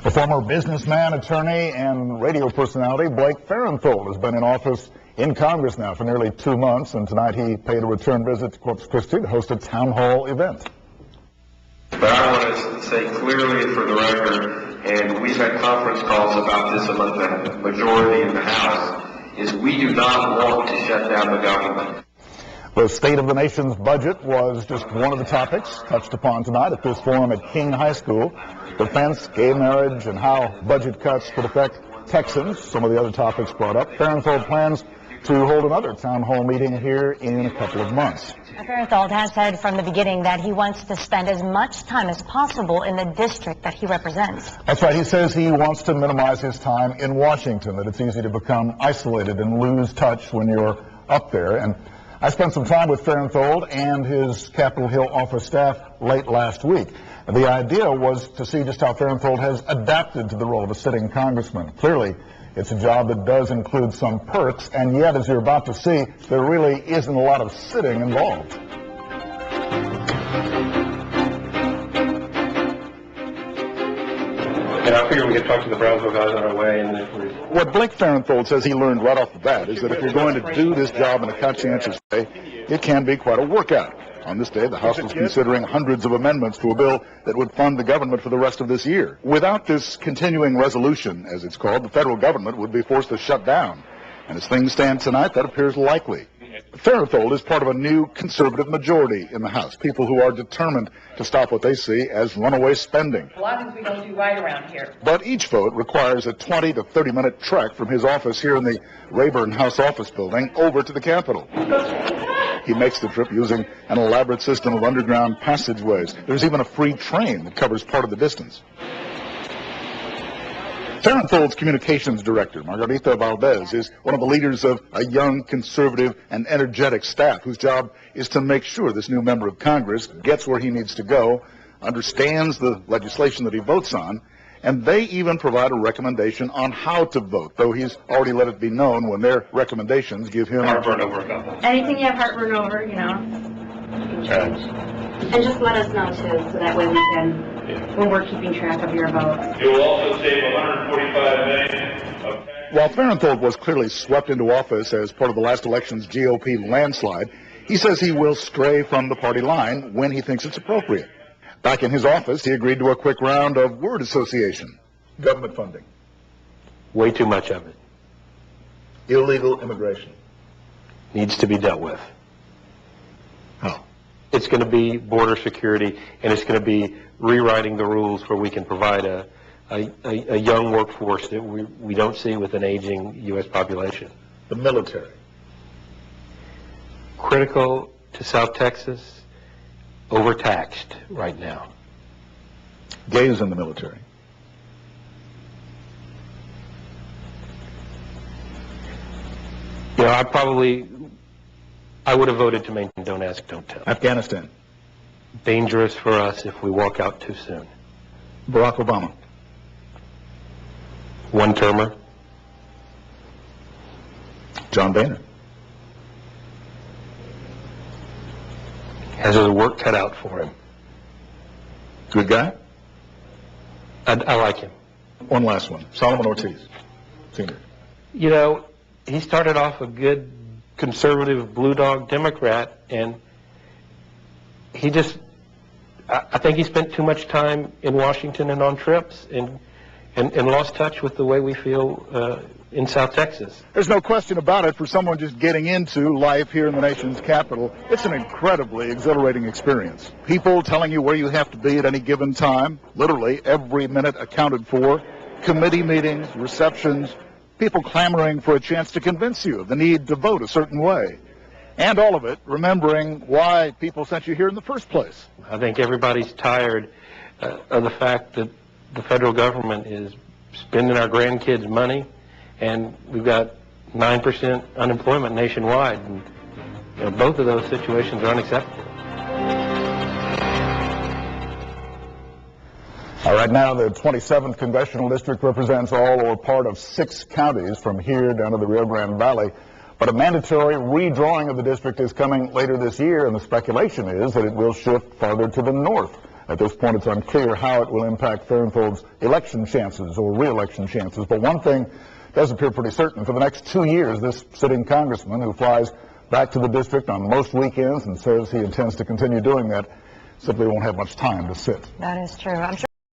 The former businessman, attorney, and radio personality Blake Farenthold has been in office in Congress now for nearly 2 months, and tonight he paid a return visit to Corpus Christi to host a town hall event. But I want to say clearly for the record, and we've had conference calls about this among the majority in the House, is we do not want to shut down the government. The state of the nation's budget was just one of the topics touched upon tonight at this forum at Kiii High School. Defense, gay marriage, and how budget cuts could affect Texans, some of the other topics brought up. Farenthold plans to hold another town hall meeting here in a couple of months. Farenthold has said from the beginning that he wants to spend as much time as possible in the district that he represents. That's right. He says he wants to minimize his time in Washington, that it's easy to become isolated and lose touch when you're up there. And I spent some time with Farenthold and his Capitol Hill office staff late last week. The idea was to see just how Farenthold has adapted to the role of a sitting congressman. Clearly, it's a job that does include some perks, and yet, as you're about to see, there really isn't a lot of sitting involved. And I figure we could talk to the Brownsville guys on our way. And what Blake Farenthold says he learned right off the bat is that if you're going to do this job in a conscientious way, it can be quite a workout. On this day, the House was considering hundreds of amendments to a bill that would fund the government for the rest of this year. Without this continuing resolution, as it's called, the federal government would be forced to shut down. And as things stand tonight, that appears likely. Farenthold is part of a new conservative majority in the House, people who are determined to stop what they see as runaway spending. A lot of things we don't do right around here. But each vote requires a 20 to 30-minute trek from his office here in the Rayburn House Office Building over to the Capitol. He makes the trip using an elaborate system of underground passageways. There's even a free train that covers part of the distance. Farenthold's communications director, Margarita Valdez, is one of the leaders of a young, conservative, and energetic staff whose job is to make sure this new member of Congress gets where he needs to go, understands the legislation that he votes on, and they even provide a recommendation on how to vote, though he's already let it be known when their recommendations give him heartburn over a couple. Anything you have heartburn over, you know, you can change. And just let us know, too, so that way we can, when we're keeping track of your vote. You will also save $145 million. While Farenthold was clearly swept into office as part of the last election's GOP landslide, he says he will stray from the party line when he thinks it's appropriate. Back in his office, he agreed to a quick round of word association. Government funding. Way too much of it. Illegal immigration. Needs to be dealt with. How? It's going to be border security, and it's going to be rewriting the rules where we can provide a young workforce that we don't see with an aging U.S. population. The military. Critical to South Texas. Overtaxed right now. Gays in the military. You know, I would have voted to maintain don't ask, don't tell. Afghanistan. Dangerous for us if we walk out too soon. Barack Obama. One-termer. John Boehner. Has his work cut out for him. Good guy? I like him. One last one. Solomon Ortiz, Sr. You know, he started off a good conservative blue dog Democrat, and he just, I think he spent too much time in Washington and on trips and lost touch with the way we feel in South Texas. There's no question about it. For someone just getting into life here in the nation's capital, it's an incredibly exhilarating experience. People telling you where you have to be at any given time, literally every minute accounted for, committee meetings, receptions, people clamoring for a chance to convince you of the need to vote a certain way. And all of it, remembering why people sent you here in the first place. I think everybody's tired of the fact that the federal government is spending our grandkids' money, and we've got 9% unemployment nationwide, and you know, both of those situations are unacceptable. All right, now the 27th Congressional District represents all or part of 6 counties from here down to the Rio Grande Valley. But a mandatory redrawing of the district is coming later this year, and the speculation is that it will shift farther to the north. At this point, it's unclear how it will impact Farenthold's election chances or re-election chances. But one thing does appear pretty certain. For the next 2 years, this sitting congressman, who flies back to the district on most weekends and says he intends to continue doing that, simply won't have much time to sit. That is true. I'm sure